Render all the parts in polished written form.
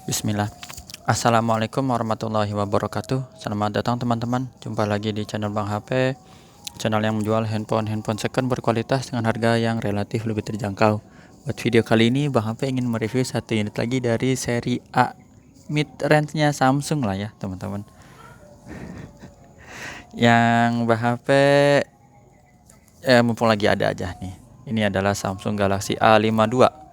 Bismillah. Assalamualaikum warahmatullahi wabarakatuh. Selamat datang teman-teman. Jumpa lagi di channel Bang HP, channel yang menjual handphone second berkualitas dengan harga yang relatif lebih terjangkau. Buat video kali ini Bang HP ingin mereview satu unit lagi dari seri A mid range-nya Samsung lah ya teman-teman. Yang Bang HP mumpung lagi ada aja nih. Ini adalah Samsung Galaxy A52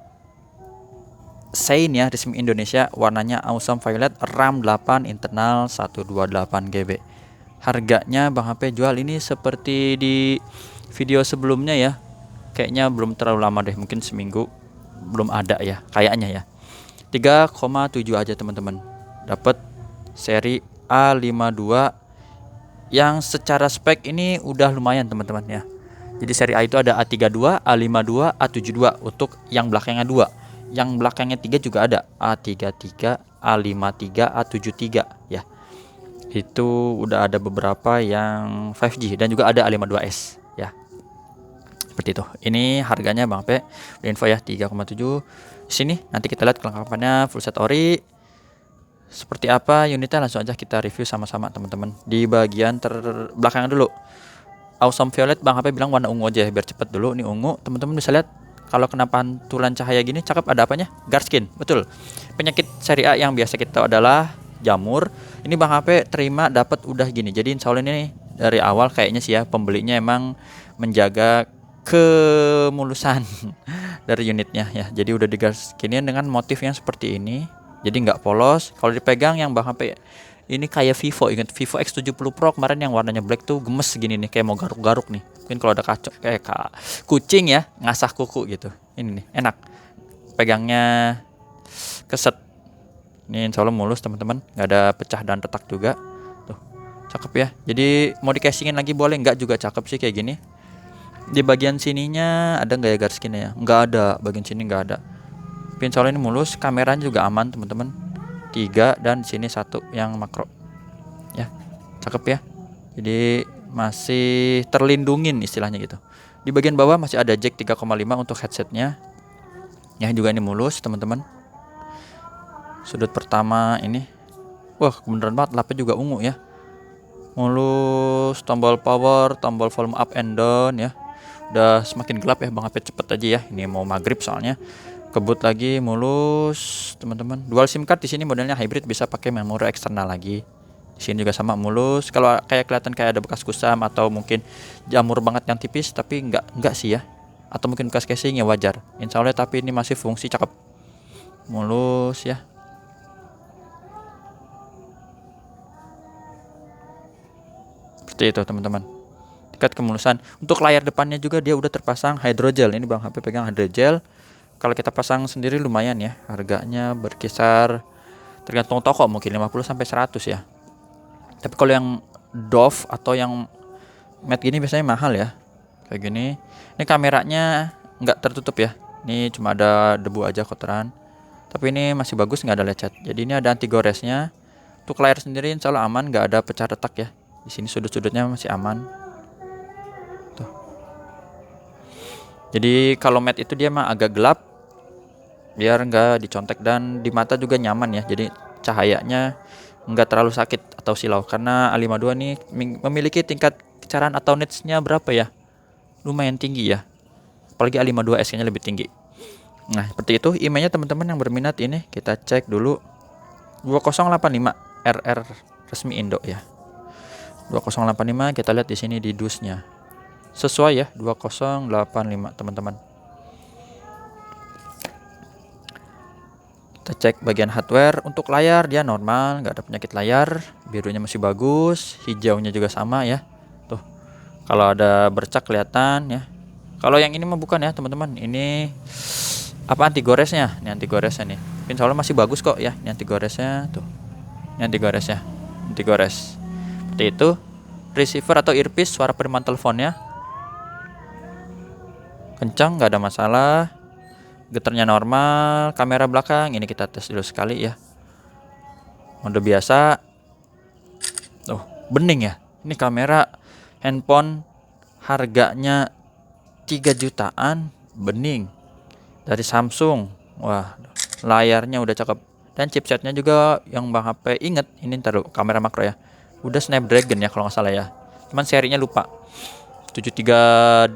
Shine ya, resmi Indonesia, warnanya awesome violet, RAM 8, internal 128 GB. Harganya Bang HP jual ini seperti di video sebelumnya ya. Kayaknya belum terlalu lama deh, mungkin seminggu belum ada ya, kayaknya ya. 3,7 aja teman-teman. Dapat seri A52 yang secara spek ini udah lumayan teman-teman ya. Jadi seri A itu ada A32, A52, A72 untuk yang belakangnya 2. Yang belakangnya 3 juga ada A33, A53, A73 ya. Itu udah ada beberapa yang 5G dan juga ada A52s ya. Seperti itu. Ini harganya Bang P. Udah info ya 3,7. Di sini nanti kita lihat kelengkapannya full set ori. Seperti apa unitnya langsung aja kita review sama-sama teman-teman. Di bagian terbelakang dulu. Awesome violet Bang HP bilang warna ungu aja biar cepet dulu. Ini ungu, teman-teman bisa lihat. Kalau kena pantulan cahaya gini cakep, ada apanya? Guard skin, betul. Penyakit seri A yang biasa kita tahu adalah jamur. Ini Bang HP terima dapat udah gini. Jadi insya Allah ini dari awal kayaknya sih ya pembelinya emang menjaga kemulusan dari unitnya ya. Jadi udah di guard skinin dengan motif yang seperti ini. Jadi nggak polos. Kalau dipegang yang Bang HP ini kayak Vivo, ingat Vivo X70 Pro kemarin yang warnanya black tuh gemes gini nih, kayak mau garuk-garuk nih. Mungkin kalau ada kacau kayak kucing ya, ngasah kuku gitu. Ini nih, enak. Pegangnya keset. Ini insya Allah mulus teman-teman, nggak ada pecah dan retak juga. Tuh, cakep ya. Jadi mau di casingin lagi boleh, nggak juga cakep sih kayak gini. Di bagian sininya ada nggak ya guard skinnya ya? Nggak ada, bagian sini nggak ada. Tapi insya Allah ini mulus, kameranya juga aman teman-teman. 3 dan di sini 1 yang makro ya, cakep ya. Jadi masih terlindungin istilahnya gitu. Di bagian bawah masih ada jack 3,5 untuk headsetnya ya, juga ini mulus teman-teman. Sudut pertama ini wah beneran banget, lapnya juga ungu ya, mulus. Tombol power, tombol volume up and down ya. Udah semakin gelap ya Bang HP, cepet aja ya, ini mau maghrib soalnya. Kebut lagi mulus teman-teman. Dual SIM card di sini modelnya hybrid, bisa pakai memori eksternal lagi. Di sini juga sama mulus. Kalau kayak kelihatan kayak ada bekas kusam atau mungkin jamur banget yang tipis, tapi enggak sih ya. Atau mungkin bekas casing ya wajar. Insya Allah tapi ini masih fungsi cakep. Mulus ya. Seperti itu teman-teman. Tingkat kemulusan. Untuk layar depannya juga dia udah terpasang hydrogel. Ini Bang HP pegang hydrogel. Kalau kita pasang sendiri lumayan ya, harganya berkisar tergantung toko mungkin 50 sampai 100 ya. Tapi kalau yang Dove atau yang matte gini biasanya mahal ya. Kayak gini. Ini kameranya nggak tertutup ya. Ini cuma ada debu aja, kotoran. Tapi ini masih bagus, nggak ada lecet. Jadi ini ada anti goresnya. Untuk layar sendiri insya Allah aman, nggak ada pecah retak ya. Di sini sudut-sudutnya masih aman. Tuh. Jadi kalau matte itu dia mah agak gelap, biar nggak dicontek, dan di mata juga nyaman ya. Jadi cahayanya nggak terlalu sakit atau silau, karena A52 nih memiliki tingkat kecerahan atau nitsnya berapa ya, lumayan tinggi ya, apalagi A52s nya lebih tinggi. Nah seperti itu emailnya teman-teman yang berminat. Ini kita cek dulu 2085 RR resmi Indo ya, 2085. Kita lihat di sini di dusnya sesuai ya 2085 teman-teman. Kita cek bagian hardware. Untuk layar dia normal, nggak ada penyakit layar. Birunya masih bagus, hijaunya juga sama ya. Tuh, kalau ada bercak kelihatan ya. Kalau yang ini mah bukan ya teman-teman. Ini apa, anti goresnya? Ini anti goresnya nih. Insya Allah masih bagus kok ya. Ini anti goresnya tuh. Ini anti goresnya, anti gores. Seperti itu. Receiver atau earpiece, suara penerimaan teleponnya kencang, nggak ada masalah. Getarnya normal. Kamera belakang ini kita tes dulu sekali ya, mode biasa. Oh bening ya. Ini kamera handphone harganya 3 jutaan bening dari Samsung. Wah layarnya udah cakep. Dan chipsetnya juga yang Bang HP inget, ini ntar dulu, kamera makro ya, udah Snapdragon ya kalau nggak salah ya, cuman serinya lupa, 732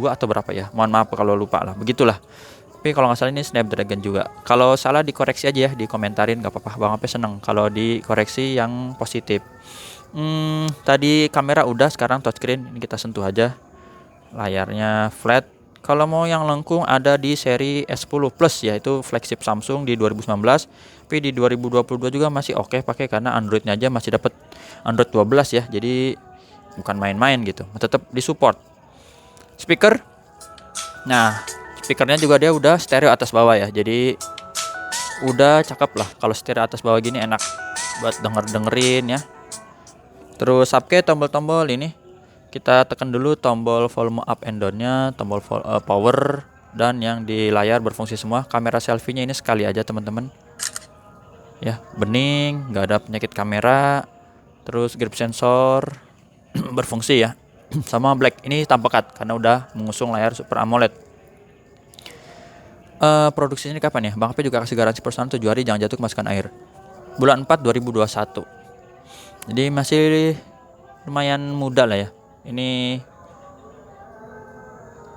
atau berapa ya, mohon maaf kalau lupa lah, begitulah. Tapi kalau nggak salah ini Snapdragon juga. Kalau salah dikoreksi aja ya, dikomentarin, nggak apa-apa, Bang HP seneng kalau dikoreksi yang positif. Tadi kamera udah, sekarang touchscreen. Ini kita sentuh aja, layarnya flat. Kalau mau yang lengkung ada di seri S10 Plus, yaitu flagship Samsung di 2019. Tapi di 2022 juga masih oke pakai, karena Androidnya aja masih dapat Android 12 ya. Jadi bukan main-main gitu, tetap disupport. Speaker, nah speakernya juga dia udah stereo atas bawah ya, jadi udah cakep lah. Kalau stereo atas bawah gini enak buat dengerin ya. Terus subkey, tombol-tombol ini kita tekan dulu tombol volume up and down nya, tombol power, dan yang di layar berfungsi semua. Kamera selfie-nya ini sekali aja teman-teman ya, bening, nggak ada penyakit kamera. Terus grip sensor berfungsi ya, sama black ini tanpa cut karena udah mengusung layar Super AMOLED. Produksinya ini kapan ya? Bang HP juga kasih garansi personal 7 hari, jangan jatuh kemasukan air. Bulan 4 2021. Jadi masih lumayan muda lah ya. Ini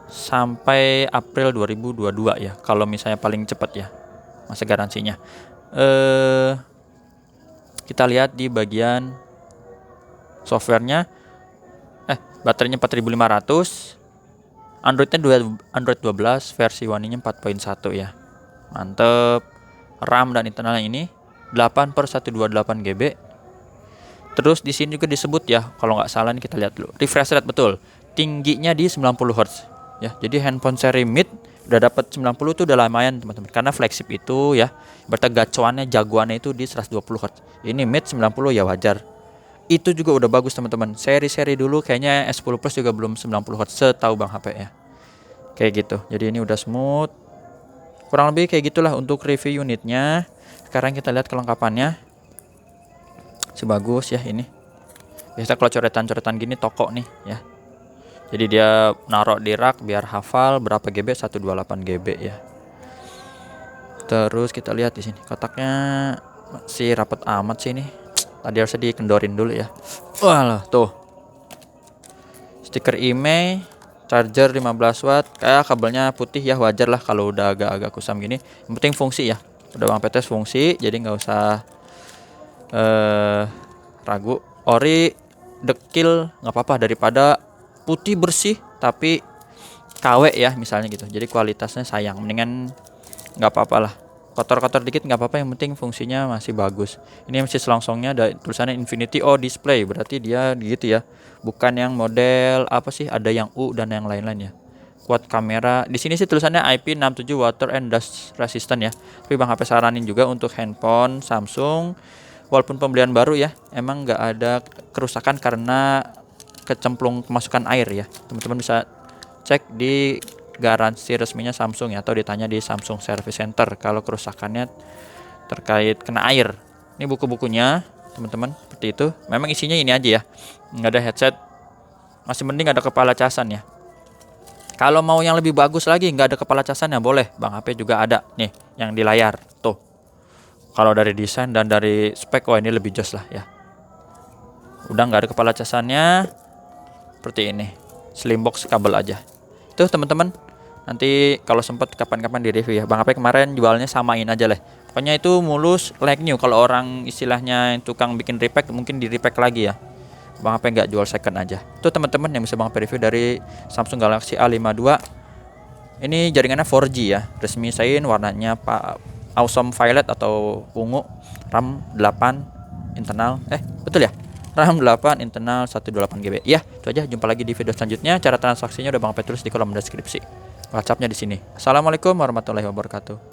sampai April 2022 ya, kalau misalnya paling cepat ya masa garansinya. Kita lihat di bagian softwarenya, baterainya 4500, Androidnya Android 12 versi warningnya 4.1 ya, mantep. RAM dan internalnya ini 8/128 GB. Terus di sini juga disebut ya, kalau nggak salah nih kita lihat dulu, refresh rate betul, tingginya di 90 Hz ya. Jadi handphone seri mid udah dapat 90 tuh udah lumayan teman-teman, karena flagship itu ya, berarti gacuannya jagoannya itu di 120 Hz. Ini mid 90 ya wajar. Itu juga udah bagus teman-teman. Seri-seri dulu kayaknya S10 Plus juga belum 90 Hz setahu Bang HP ya. Kayak gitu. Jadi ini udah smooth. Kurang lebih kayak gitulah untuk review unitnya. Sekarang kita lihat kelengkapannya. Sebagus ya ini. Biasa kalau coretan-coretan gini toko nih ya. Jadi dia naruh di rak biar hafal berapa GB, 128 GB ya. Terus kita lihat di sini kotaknya masih rapat amat sih ini. Tadi harusnya dikendorin dulu ya. Wah tuh, stiker IMEI, charger 15 watt, kayak kabelnya putih ya, wajar lah kalau udah agak-agak kusam gini. Yang penting fungsi ya, udah Bang PTS fungsi, jadi nggak usah ragu. Ori dekil nggak apa-apa, daripada putih bersih tapi KW ya misalnya gitu, jadi kualitasnya sayang. Mendingan nggak apa-apa lah, kotor-kotor dikit nggak apa-apa, yang penting fungsinya masih bagus. Ini masih selongsongnya ada tulisannya Infinity O display, berarti dia gitu ya, bukan yang model apa sih, ada yang U dan yang lain-lain ya. Kuat kamera, di sini sih tulisannya IP67 water and dust resistant ya. Tapi Bang HP saranin juga untuk handphone Samsung, walaupun pembelian baru ya, emang nggak ada kerusakan karena kecemplung kemasukan air ya. Teman-teman bisa cek di garansi resminya Samsung ya, atau ditanya di Samsung Service Center kalau kerusakannya terkait kena air. Ini buku-bukunya teman-teman, seperti itu. Memang isinya ini aja ya, nggak ada headset, masih mending ada kepala casan ya. Kalau mau yang lebih bagus lagi, nggak ada kepala casan ya boleh, Bang HP juga ada nih yang di layar tuh. Kalau dari desain dan dari spek, wah ini lebih jos lah ya. Udah nggak ada kepala casannya, seperti ini, slim box kabel aja. Itu teman-teman, nanti kalau sempat kapan-kapan di review ya. Bang HP kemarin jualnya samain aja lah, pokoknya itu mulus like new. Kalau orang istilahnya tukang bikin repack, mungkin di repack lagi ya. Bang HP nggak jual second aja. Itu teman-teman yang bisa Bang HP review dari Samsung Galaxy A52. Ini jaringannya 4G ya, resmi sign, warnanya Awesome Violet atau ungu, RAM 8 internal, betul ya, RAM 8 internal 128 GB. Ya, itu aja. Jumpa lagi di video selanjutnya. Cara transaksinya udah Bang HP tulis di kolom deskripsi. WhatsApp-nya di sini. Assalamualaikum warahmatullahi wabarakatuh.